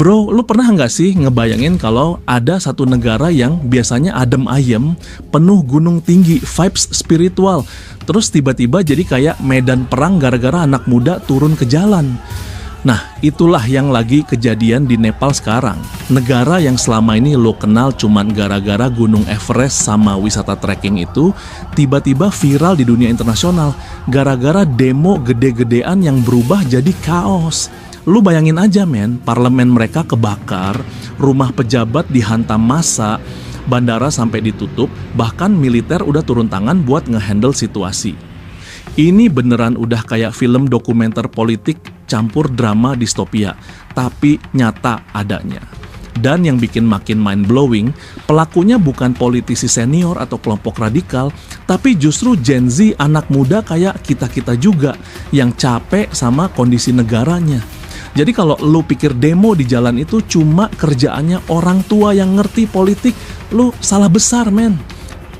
Bro, lu pernah nggak sih ngebayangin kalau ada satu negara yang biasanya adem ayem, penuh gunung tinggi, vibes spiritual, terus tiba-tiba jadi kayak medan perang gara-gara anak muda turun ke jalan? Nah, itulah yang lagi kejadian di Nepal sekarang. Negara yang selama ini lo kenal cuman gara-gara Gunung Everest sama wisata trekking itu, tiba-tiba viral di dunia internasional gara-gara demo gede-gedean yang berubah jadi kaos. Lu bayangin aja men, parlemen mereka kebakar, rumah pejabat dihantam massa, bandara sampai ditutup, bahkan militer udah turun tangan buat ngehandle situasi. Ini beneran udah kayak film dokumenter politik campur drama distopia, tapi nyata adanya. Dan yang bikin makin mind-blowing, pelakunya bukan politisi senior atau kelompok radikal, tapi justru Gen Z anak muda kayak kita-kita juga, yang capek sama kondisi negaranya. Jadi kalau lu pikir demo di jalan itu cuma kerjaannya orang tua yang ngerti politik, lu salah besar men.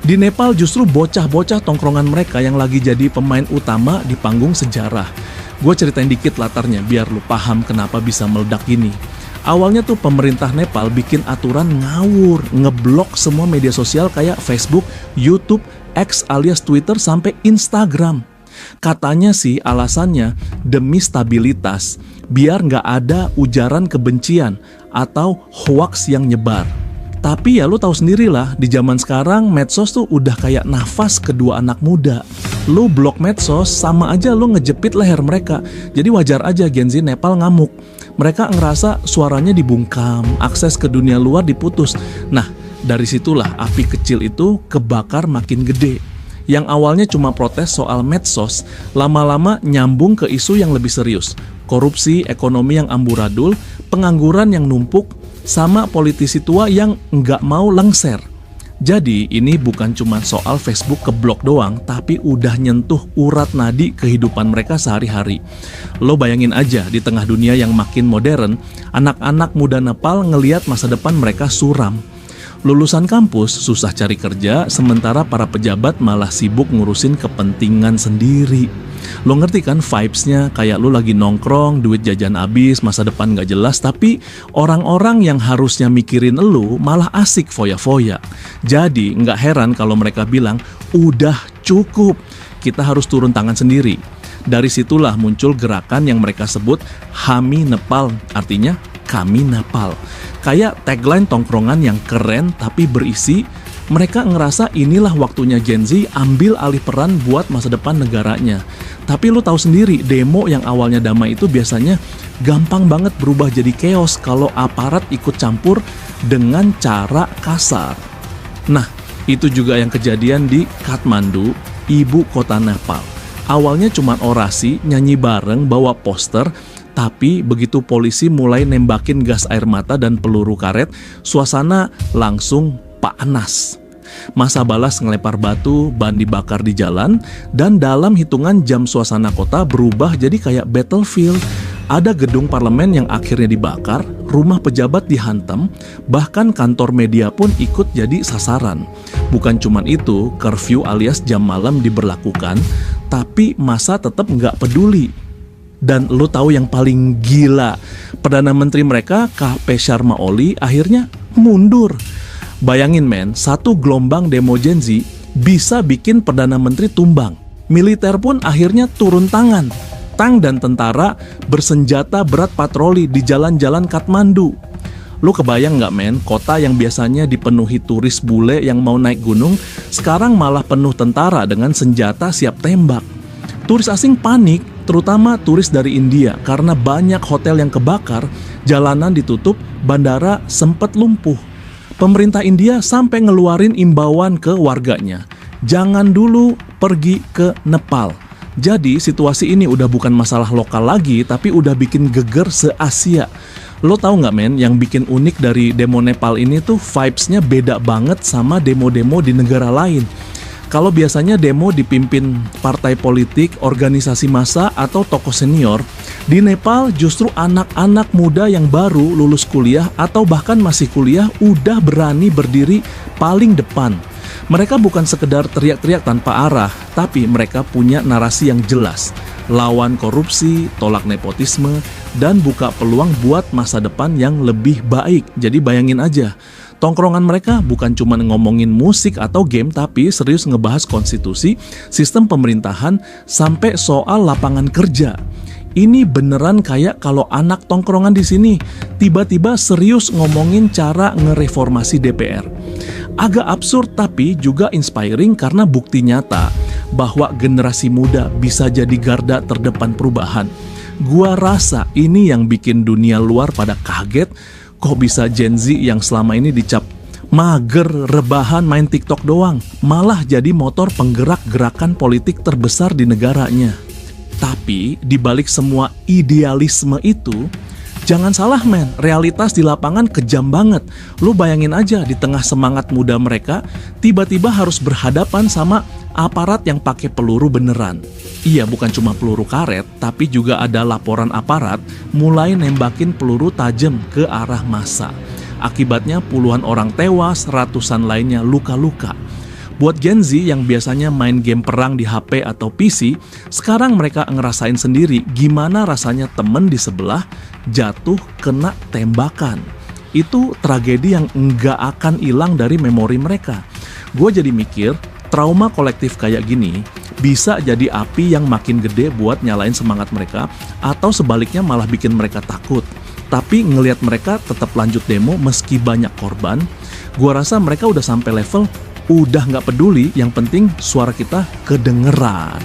Di Nepal justru bocah-bocah tongkrongan mereka yang lagi jadi pemain utama di panggung sejarah. Gue ceritain dikit latarnya biar lu paham kenapa bisa meledak gini. Awalnya tuh pemerintah Nepal bikin aturan ngawur, ngeblok semua media sosial kayak Facebook, YouTube, X alias Twitter sampai Instagram. Katanya sih alasannya demi stabilitas, biar nggak ada ujaran kebencian atau hoaks yang nyebar. Tapi ya lu tahu sendirilah, di zaman sekarang medsos tuh udah kayak nafas kedua anak muda. Lu blok medsos sama aja lu ngejepit leher mereka. Jadi wajar aja Gen Z Nepal ngamuk. Mereka ngerasa suaranya dibungkam, akses ke dunia luar diputus. Nah, dari situlah api kecil itu kebakar makin gede. Yang awalnya cuma protes soal medsos, lama-lama nyambung ke isu yang lebih serius. Korupsi, ekonomi yang amburadul, pengangguran yang numpuk, sama politisi tua yang nggak mau lengser. Jadi ini bukan cuma soal Facebook keblok doang, tapi udah nyentuh urat nadi kehidupan mereka sehari-hari. Lo bayangin aja di tengah dunia yang makin modern, anak-anak muda Nepal ngelihat masa depan mereka suram. Lulusan kampus susah cari kerja, sementara para pejabat malah sibuk ngurusin kepentingan sendiri. Lo ngerti kan vibes-nya, kayak lo lagi nongkrong, duit jajan habis, masa depan gak jelas, tapi orang-orang yang harusnya mikirin lo malah asik foya-foya. Jadi gak heran kalau mereka bilang, udah cukup, kita harus turun tangan sendiri. Dari situlah muncul gerakan yang mereka sebut Hami Nepal, artinya kami Nepal. Kayak tagline tongkrongan yang keren tapi berisi, mereka ngerasa inilah waktunya Gen Z ambil alih peran buat masa depan negaranya. Tapi lu tahu sendiri, demo yang awalnya damai itu biasanya gampang banget berubah jadi chaos kalau aparat ikut campur dengan cara kasar. Nah, itu juga yang kejadian di Kathmandu, ibu kota Nepal. Awalnya cuma orasi, nyanyi bareng, bawa poster, tapi begitu polisi mulai nembakin gas air mata dan peluru karet, suasana langsung panas. Massa balas ngelempar batu, ban dibakar di jalan, dan dalam hitungan jam suasana kota berubah jadi kayak battlefield. Ada gedung parlemen yang akhirnya dibakar, rumah pejabat dihantam, bahkan kantor media pun ikut jadi sasaran. Bukan cuman itu, curfew alias jam malam diberlakukan, tapi massa tetap nggak peduli. Dan lo tahu yang paling gila, Perdana Menteri mereka, KP Sharma Oli, akhirnya mundur. Bayangin men, satu gelombang demo Gen Z bisa bikin Perdana Menteri tumbang. Militer pun akhirnya turun tangan. Tank dan tentara bersenjata berat patroli di jalan-jalan Kathmandu. Lu kebayang nggak men, kota yang biasanya dipenuhi turis bule yang mau naik gunung, sekarang malah penuh tentara dengan senjata siap tembak. Turis asing panik, terutama turis dari India, karena banyak hotel yang kebakar, jalanan ditutup, bandara sempat lumpuh. Pemerintah India sampai ngeluarin imbauan ke warganya, jangan dulu pergi ke Nepal. Jadi situasi ini udah bukan masalah lokal lagi, tapi udah bikin geger se-Asia. Lo tahu nggak men, yang bikin unik dari demo Nepal ini tuh vibes-nya beda banget sama demo-demo di negara lain. Kalau biasanya demo dipimpin partai politik, organisasi massa, atau tokoh senior, di Nepal justru anak-anak muda yang baru lulus kuliah atau bahkan masih kuliah udah berani berdiri paling depan. Mereka bukan sekedar teriak-teriak tanpa arah, tapi mereka punya narasi yang jelas. lawan korupsi, tolak nepotisme, dan buka peluang buat masa depan yang lebih baik. Jadi bayangin aja, tongkrongan mereka bukan cuma ngomongin musik atau game, tapi serius ngebahas konstitusi, sistem pemerintahan, sampai soal lapangan kerja. Ini beneran kayak kalau anak tongkrongan di sini tiba-tiba serius ngomongin cara ngereformasi DPR. Agak absurd tapi juga inspiring karena bukti nyata bahwa generasi muda bisa jadi garda terdepan perubahan. Gua rasa ini yang bikin dunia luar pada kaget, kok bisa Gen Z yang selama ini dicap mager, rebahan, main TikTok doang, malah jadi motor penggerak gerakan politik terbesar di negaranya. Tapi di balik semua idealisme itu, jangan salah men, realitas di lapangan kejam banget. Lu bayangin aja di tengah semangat muda mereka, tiba-tiba harus berhadapan sama aparat yang pakai peluru beneran. Iya, bukan cuma peluru karet, tapi juga ada laporan aparat mulai nembakin peluru tajam ke arah massa. Akibatnya puluhan orang tewas, ratusan lainnya luka-luka. Buat Gen Z yang biasanya main game perang di HP atau PC, sekarang mereka ngerasain sendiri gimana rasanya temen di sebelah jatuh kena tembakan. Itu tragedi yang nggak akan hilang dari memori mereka. Gue jadi mikir, trauma kolektif kayak gini bisa jadi api yang makin gede buat nyalain semangat mereka, atau sebaliknya malah bikin mereka takut. Tapi ngelihat mereka tetap lanjut demo meski banyak korban, gue rasa mereka udah sampai level udah nggak peduli, yang penting suara kita kedengeran.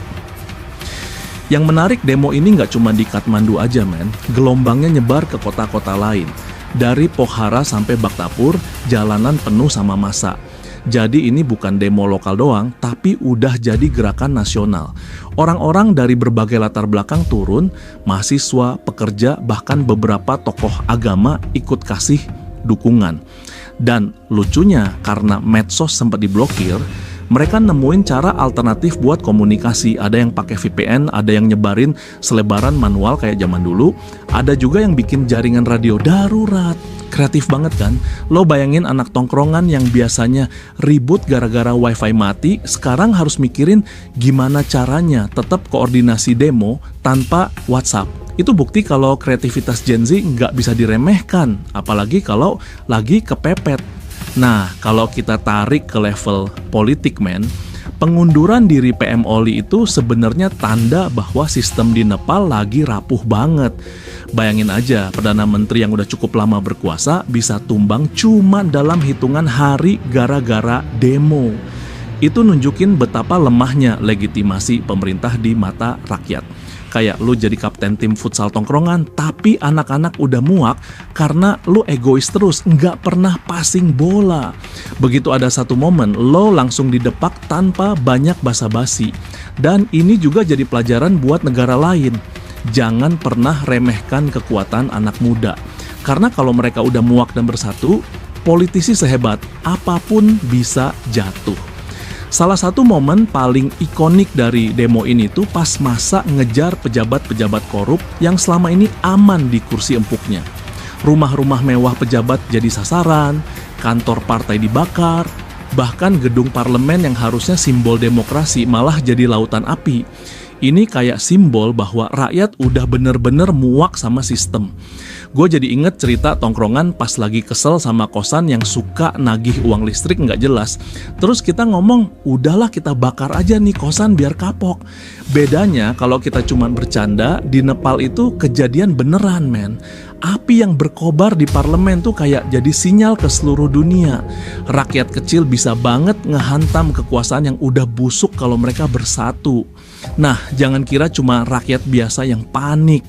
Yang menarik, demo ini nggak cuma di Kathmandu aja men, gelombangnya nyebar ke kota-kota lain. Dari Pokhara sampai Bhaktapur, jalanan penuh sama massa. Jadi ini bukan demo lokal doang, tapi udah jadi gerakan nasional. Orang-orang dari berbagai latar belakang turun, mahasiswa, pekerja, bahkan beberapa tokoh agama ikut kasih dukungan. Dan lucunya, karena medsos sempat diblokir, mereka nemuin cara alternatif buat komunikasi. Ada yang pakai VPN, ada yang nyebarin selebaran manual kayak zaman dulu, ada juga yang bikin jaringan radio darurat. Kreatif banget kan? Lo bayangin anak tongkrongan yang biasanya ribut gara-gara wifi mati, sekarang harus mikirin gimana caranya tetap koordinasi demo tanpa WhatsApp. Itu bukti kalau kreativitas Gen Z nggak bisa diremehkan, apalagi kalau lagi kepepet. Nah, kalau kita tarik ke level politik men, pengunduran diri PM Oli itu sebenarnya tanda bahwa sistem di Nepal lagi rapuh banget. Bayangin aja, Perdana Menteri yang udah cukup lama berkuasa bisa tumbang cuma dalam hitungan hari gara-gara demo. Itu nunjukin betapa lemahnya legitimasi pemerintah di mata rakyat. Kayak lu jadi kapten tim futsal tongkrongan, tapi anak-anak udah muak karena lu egois terus, nggak pernah passing bola. Begitu ada satu momen, lo langsung didepak tanpa banyak basa-basi. Dan ini juga jadi pelajaran buat negara lain. Jangan pernah remehkan kekuatan anak muda. Karena kalau mereka udah muak dan bersatu, politisi sehebat apapun bisa jatuh. Salah satu momen paling ikonik dari demo ini tuh pas masa ngejar pejabat-pejabat korup yang selama ini aman di kursi empuknya. Rumah-rumah mewah pejabat jadi sasaran, kantor partai dibakar, bahkan gedung parlemen yang harusnya simbol demokrasi malah jadi lautan api. Ini kayak simbol bahwa rakyat udah bener-bener muak sama sistem. Gue jadi inget cerita tongkrongan pas lagi kesel sama kosan yang suka nagih uang listrik nggak jelas. Terus kita ngomong, udahlah kita bakar aja nih kosan biar kapok. Bedanya kalau kita cuma bercanda, di Nepal itu kejadian beneran men. Api yang berkobar di parlemen tuh kayak jadi sinyal ke seluruh dunia. Rakyat kecil bisa banget ngehantam kekuasaan yang udah busuk kalau mereka bersatu. Nah, jangan kira cuma rakyat biasa yang panik.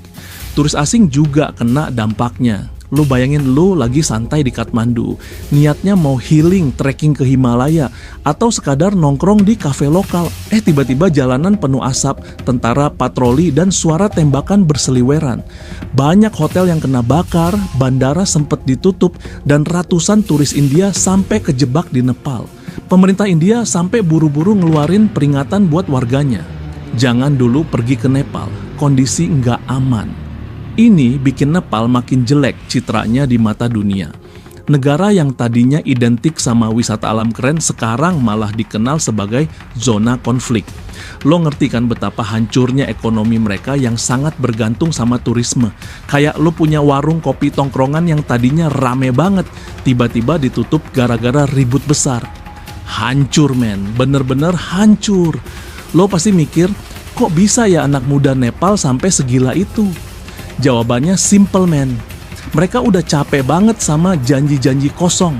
Turis asing juga kena dampaknya. Lu bayangin lu lagi santai di Kathmandu, niatnya mau healing, trekking ke Himalaya, atau sekadar nongkrong di kafe lokal. Tiba-tiba jalanan penuh asap, tentara patroli, dan suara tembakan berseliweran. Banyak hotel yang kena bakar, bandara sempat ditutup, dan ratusan turis India sampai kejebak di Nepal. Pemerintah India sampai buru-buru ngeluarin peringatan buat warganya. Jangan dulu pergi ke Nepal, kondisi nggak aman. Ini bikin Nepal makin jelek citranya di mata dunia. Negara yang tadinya identik sama wisata alam keren sekarang malah dikenal sebagai zona konflik. Lo ngerti kan betapa hancurnya ekonomi mereka yang sangat bergantung sama turisme. Kayak lo punya warung kopi tongkrongan yang tadinya rame banget, tiba-tiba ditutup gara-gara ribut besar. Hancur men, bener-bener hancur. Lo pasti mikir, kok bisa ya anak muda Nepal sampai segila itu? Jawabannya simple men. Mereka udah capek banget sama janji-janji kosong.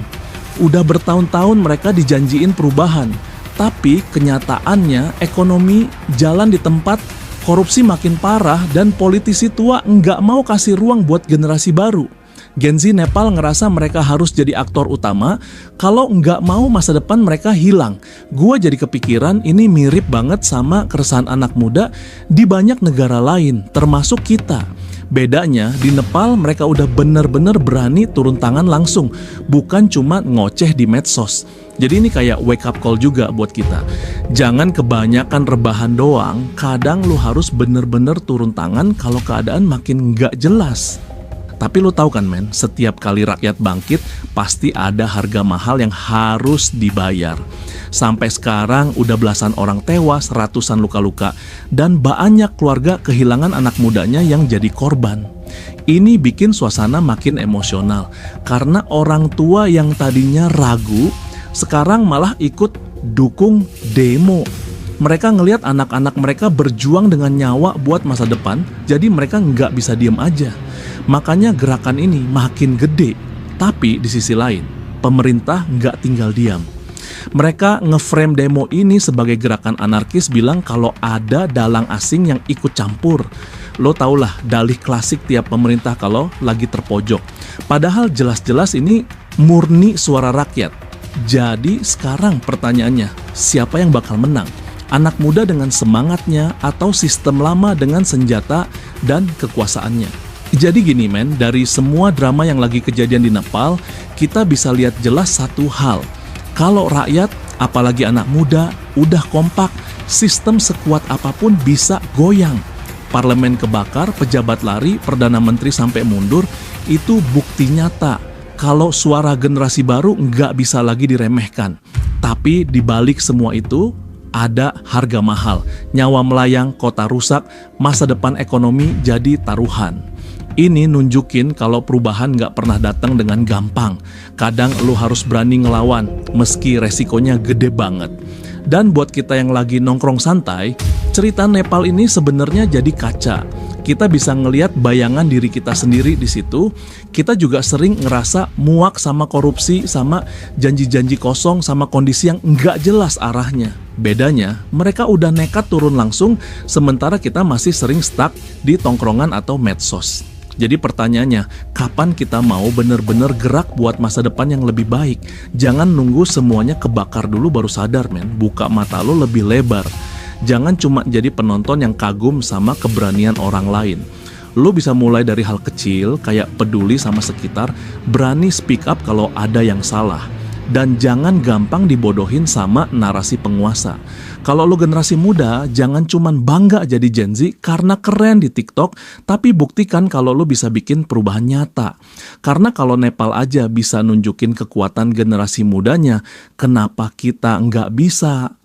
Udah bertahun-tahun mereka dijanjiin perubahan. Tapi kenyataannya ekonomi jalan di tempat, korupsi makin parah, dan politisi tua nggak mau kasih ruang buat generasi baru. Gen Z Nepal ngerasa mereka harus jadi aktor utama, kalau nggak mau masa depan mereka hilang. Gua jadi kepikiran ini mirip banget sama keresahan anak muda di banyak negara lain, termasuk kita. Bedanya, di Nepal mereka udah bener-bener berani turun tangan langsung, bukan cuma ngoceh di medsos. Jadi ini kayak wake up call juga buat kita. Jangan kebanyakan rebahan doang, kadang lu harus bener-bener turun tangan kalau keadaan makin nggak jelas. Tapi lu tahu kan men, setiap kali rakyat bangkit, pasti ada harga mahal yang harus dibayar. Sampai sekarang udah belasan orang tewas, ratusan luka-luka, dan banyak keluarga kehilangan anak mudanya yang jadi korban. Ini bikin suasana makin emosional, karena orang tua yang tadinya ragu, sekarang malah ikut dukung demo. Mereka ngelihat anak-anak mereka berjuang dengan nyawa buat masa depan, jadi mereka nggak bisa diem aja. Makanya gerakan ini makin gede. Tapi di sisi lain, pemerintah nggak tinggal diam. Mereka nge-frame demo ini sebagai gerakan anarkis, bilang kalau ada dalang asing yang ikut campur. Lo tau lah dalih klasik tiap pemerintah kalau lagi terpojok. Padahal jelas-jelas ini murni suara rakyat. Jadi sekarang pertanyaannya, siapa yang bakal menang? Anak muda dengan semangatnya atau sistem lama dengan senjata dan kekuasaannya? Jadi gini men, dari semua drama yang lagi kejadian di Nepal, kita bisa lihat jelas satu hal. Kalau rakyat, apalagi anak muda, udah kompak, sistem sekuat apapun bisa goyang. Parlemen kebakar, pejabat lari, Perdana Menteri sampai mundur, itu bukti nyata kalau suara generasi baru nggak bisa lagi diremehkan. Tapi dibalik semua itu, ada harga mahal. Nyawa melayang, kota rusak, masa depan ekonomi jadi taruhan. Ini nunjukin kalau perubahan nggak pernah datang dengan gampang. Kadang lu harus berani ngelawan, meski resikonya gede banget. Dan buat kita yang lagi nongkrong santai, cerita Nepal ini sebenarnya jadi kaca. Kita bisa ngelihat bayangan diri kita sendiri di situ. Kita juga sering ngerasa muak sama korupsi, sama janji-janji kosong, sama kondisi yang nggak jelas arahnya. Bedanya, mereka udah nekat turun langsung, sementara kita masih sering stuck di tongkrongan atau medsos. Jadi pertanyaannya, kapan kita mau bener-bener gerak buat masa depan yang lebih baik? Jangan nunggu semuanya kebakar dulu baru sadar men, buka mata lo lebih lebar. Jangan cuma jadi penonton yang kagum sama keberanian orang lain. Lo bisa mulai dari hal kecil, kayak peduli sama sekitar, berani speak up kalau ada yang salah. Dan jangan gampang dibodohin sama narasi penguasa. Kalau lo generasi muda, jangan cuman bangga jadi Gen Z karena keren di TikTok, tapi buktikan kalau lo bisa bikin perubahan nyata. Karena kalau Nepal aja bisa nunjukin kekuatan generasi mudanya, kenapa kita nggak bisa?